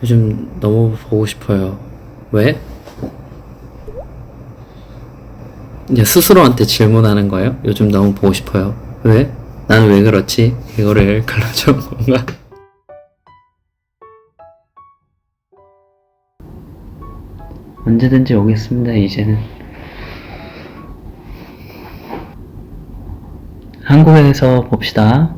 요즘 너무 보고 싶어요. 왜? 이제 스스로한테 질문하는 거예요. 요즘 너무 보고 싶어요. 왜? 나는 왜 그렇지? 이거를 갈라줘 뭔가. 언제든지 오겠습니다. 이제는 한국에서 봅시다.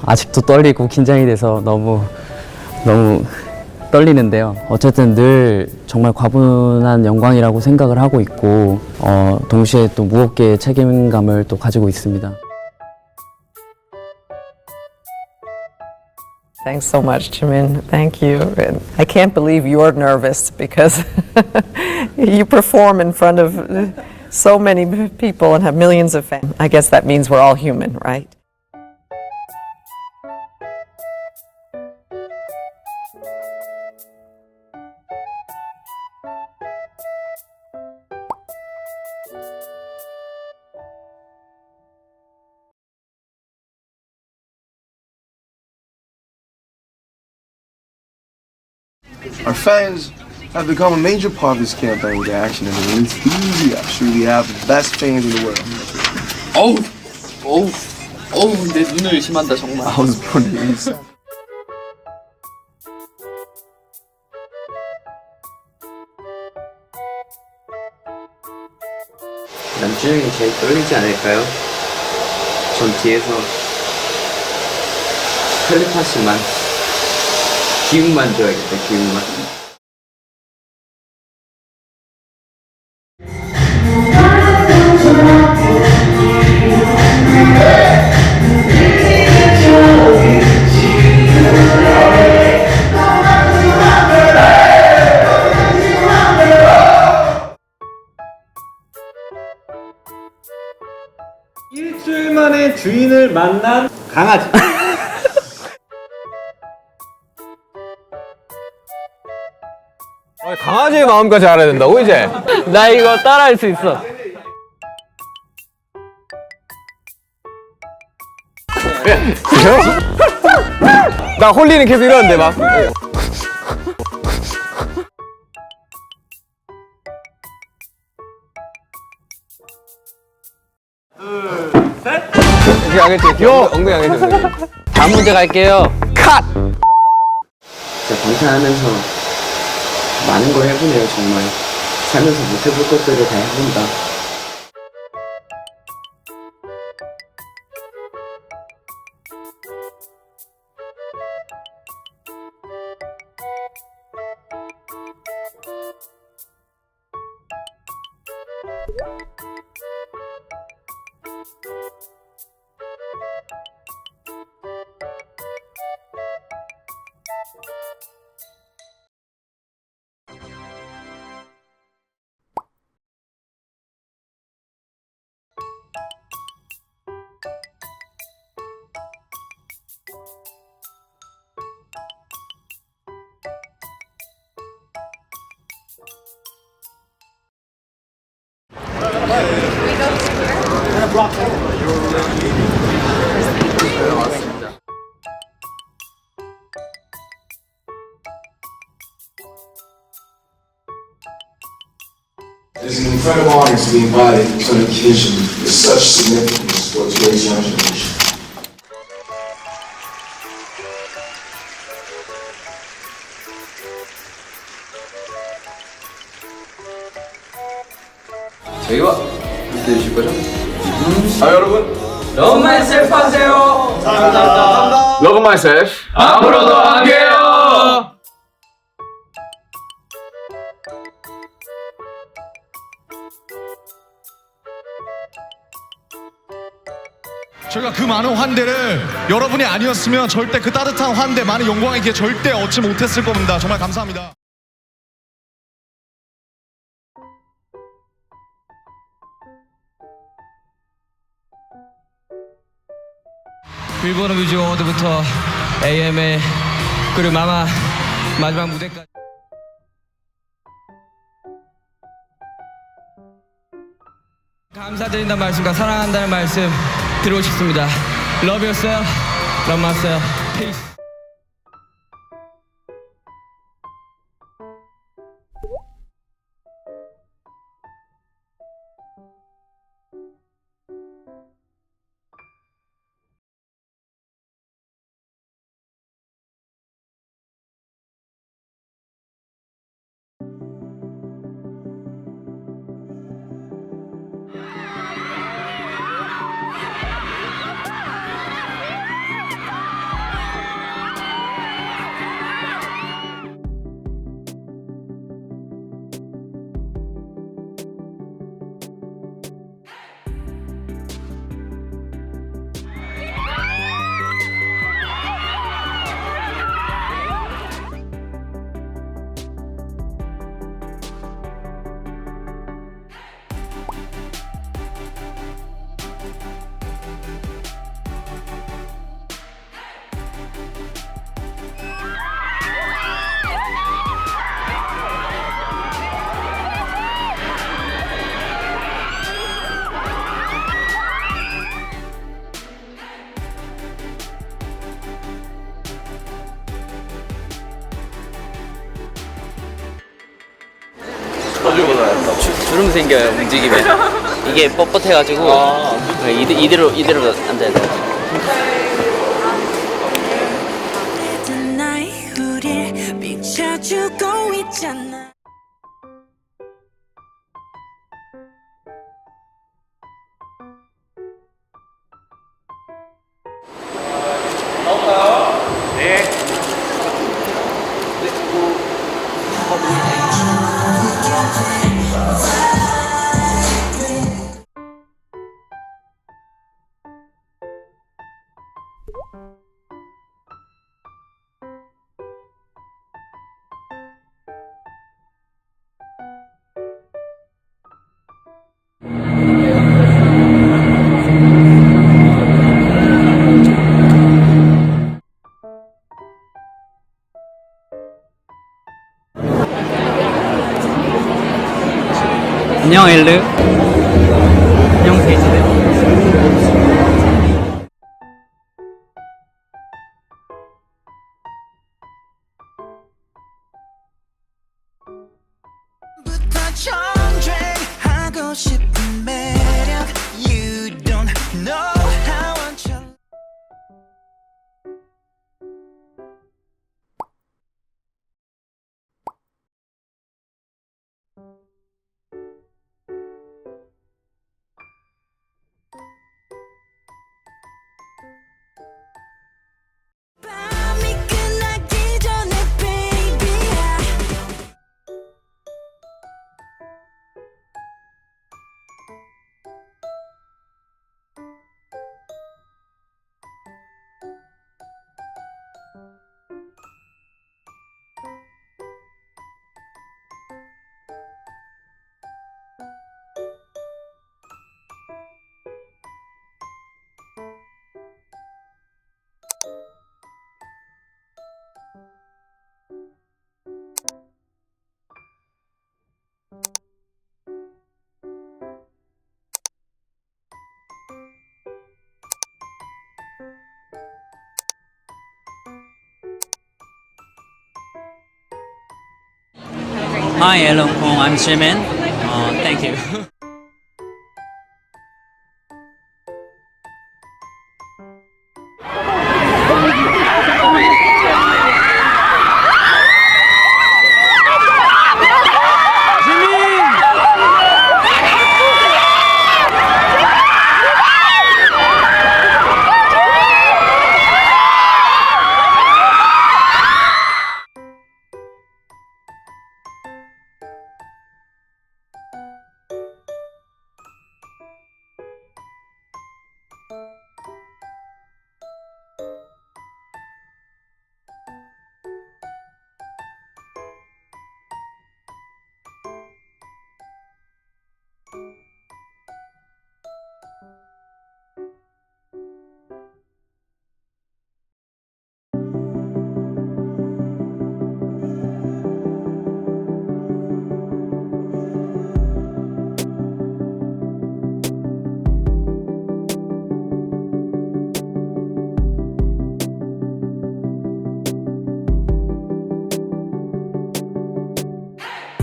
아직도 떨리고 긴장이 돼서 너무 떨리는데요. 어쨌든 늘 정말 과분한 영광이라고 생각을 하고 있고, 동시에 또 무겁게 책임감을 또 가지고 있습니다. Thanks so much, Jimin. Thank you. And I can't believe you're nervous because you perform in front of so many people and have millions of fans. I guess that means we're all human, right? Our fans have become a major part of this campaign reaction, and it's easy. I truly have the best fans in the world. 어우, 내 눈을 의심한다 정말. I was born in the East. 남준형이 제일 떨리지 않을까요? 전 뒤에서 텔레파시만 기운만 줘야겠다. 기운만. 일주일 만에 주인을 만난 강아지. 강아지의 마음까지 알아야 된다고 이제? 나 이거 따라할 수 있어. 나 홀리는 계속 이러는데 막. 이렇게 하겠지. 엉덩이 하겠지. 다음 문제 갈게요. 컷! 진짜 방탄하면서 많은 걸 해보네요. 정말 살면서 못 해볼 것들을 다 해본다. It's an incredible honor to be invited to an occasion with such significance for today's young generation. 저희와 함께 해주실 거죠? 여러분. Love myself 하세요. 감사합니다. Love myself. 앞으로도 함께해요. 저희가 그 많은 환대를 여러분이 아니었으면 절대 그 따뜻한 환대, 많은 영광의 기회 절대 얻지 못했을 겁니다. 정말 감사합니다. 빌보드 뮤직 어워드부터 AMA 그리고 마마 마지막 무대까지 감사드린다는 말씀과 사랑한다는 말씀 드리고 싶습니다. Love yourself, love myself, peace. 주름 생겨요, 움직이면. 이게 뻣뻣해가지고 이대로 앉아야 돼요. 우릴 비춰주고 있잖아. 안녕 엘르. 안녕 페이지들. 부터 정죄하고 싶은 매력 You don't know how much I 밤이 끝나기 전에 baby Hi, Elon Kong. I'm Jimin. Thank you. you